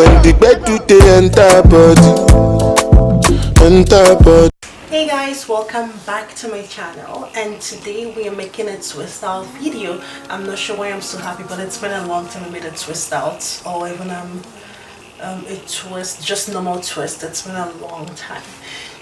When the bed do the entire body. Hey guys, welcome back to my channel, and today we are making a twist out video. I'm not sure why I'm so happy, but it's been a long time I made a twist out, or even a twist, just normal twist. It's been a long time.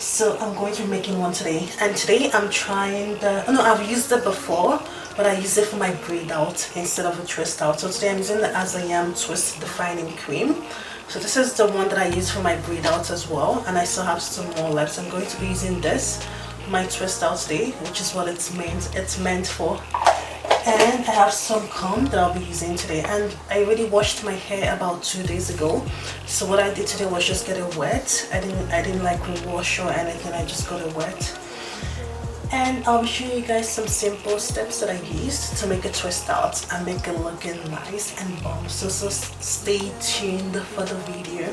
So I'm going to be making one today, and today I'm trying I've used it before, but I use it for my braid out instead of a twist out. So today I'm using the As I Am Twist Defining Cream. So this is the one that I use for my braid out as well, and I still have some more left. So I'm going to be using this for my twist out today, which is what it's meant for. And I have some comb that I'll be using today, and I already washed my hair about 2 days ago. So what I did today was just get it wet. I didn't like wash or anything, I just got it wet. And I'll show you guys some simple steps that I used to make a twist out and make it looking nice and bomb. So stay tuned for the video.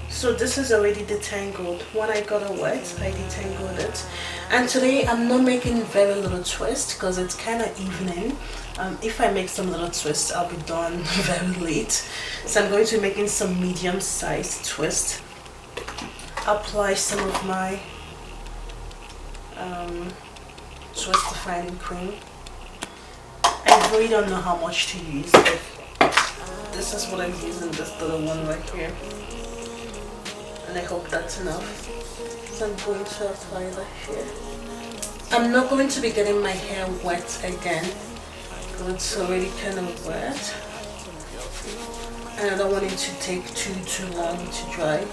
So this is already detangled. When I got it wet, I detangled it. And today I'm not making very little twist because it's kind of evening. If I make some little twists, I'll be done very late. So I'm going to be making some medium-sized twist. Apply some of my twist defining cream. I really don't know how much to use, but this is what I'm using, this little one right here, and I hope that's enough. So I'm going to apply that here. I'm not going to be getting my hair wet again because it's already kind of wet, and I don't want it to take too long to dry.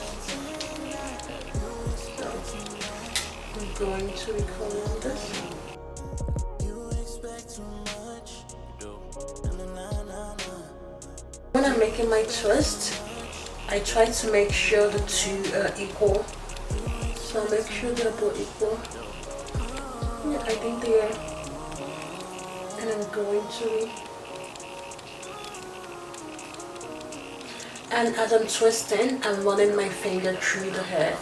I'm going to be coloring this. When I'm making my twist, I try to make sure the two are equal. So I'll make sure they're both equal. Yeah, I think they are. And I'm going to. And as I'm twisting, I'm running my finger through the hair.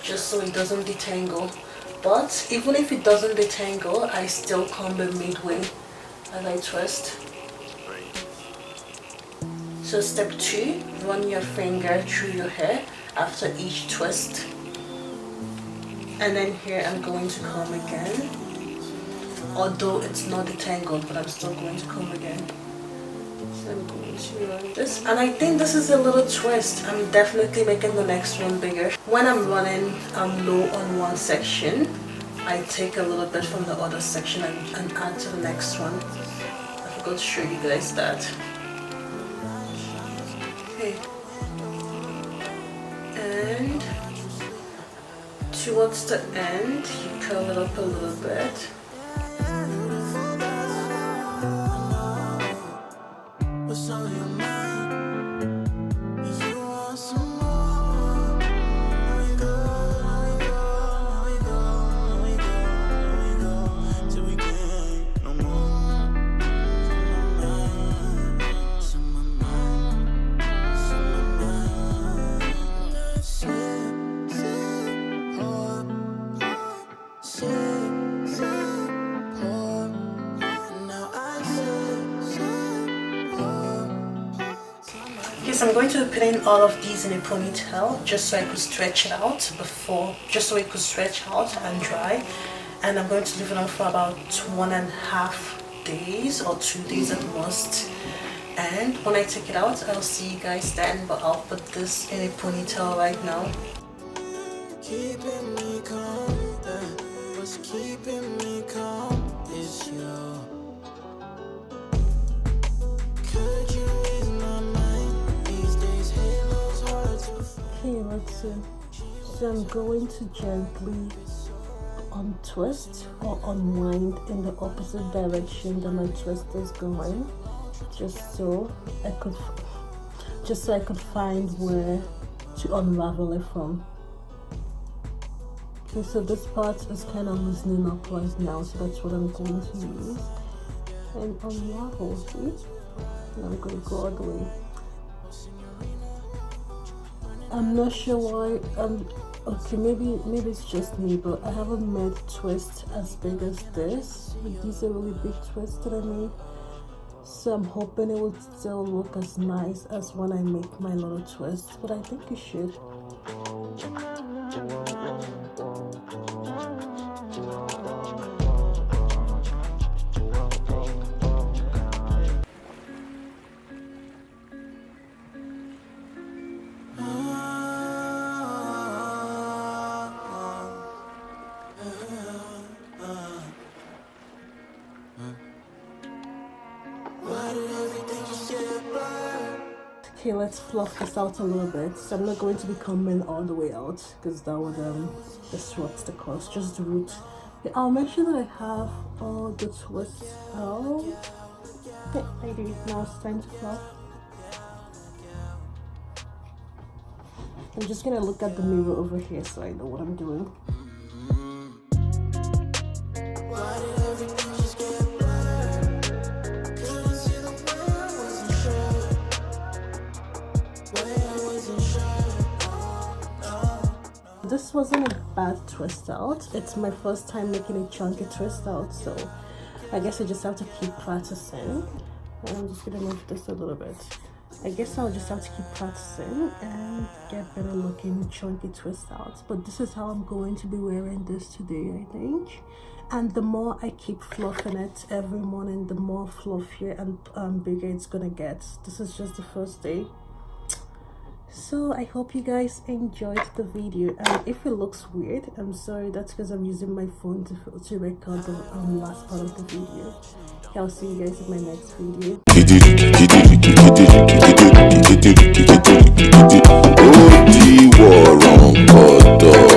Just so it doesn't detangle. But even if it doesn't detangle, I still comb it midway as I twist. So step 2, run your finger through your hair after each twist. And then here I'm going to comb again. Although it's not detangled, but I'm still going to comb again. So I'm going to run this, and I think this is a little twist. I'm definitely making the next one bigger. When I'm running low on one section, I take a little bit from the other section and add to the next one. I forgot to show you guys that. Okay. And towards the end, you curl it up a little bit. So I'm going to be putting all of these in a ponytail just so I could stretch it out just so it could stretch out and dry. And I'm going to leave it on for about 1.5 days or 2 days at most. And when I take it out, I'll see you guys then, but I'll put this in a ponytail right now. Keeping me calm, what's keeping me calm is you. Okay, let's see. So I'm going to gently untwist or unwind in the opposite direction that my twist is going, just so I could find where to unravel it from. Okay, so this part is kind of loosening up right now, so that's what I'm going to use and unravel. See, and I'm going to go all the way. I'm not sure why. Okay, maybe it's just me, but I haven't made twists as big as this. These are really big twists that I made. So I'm hoping it will still look as nice as when I make my little twists, but I think it should. Okay, let's fluff this out a little bit. So I'm not going to be combing all the way out because that would disrupt the cost. Just the root. Okay, I'll make sure that I have all the twists out. Okay, I do. Now it's time to fluff. I'm just gonna look at the mirror over here so I know what I'm doing. This wasn't a bad twist out. It's my first time making a chunky twist out, so I guess I just have to keep practicing. And I'm just gonna move this a little bit. I guess I'll just have to keep practicing and get better looking chunky twist outs. But this is how I'm going to be wearing this today, I think. And the more I keep fluffing it every morning, the more fluffier and bigger it's gonna get. This is just the first day. So I hope you guys enjoyed the video, and if it looks weird, I'm sorry. That's because I'm using my phone to record the last part of the video. I'll see you guys in my next video.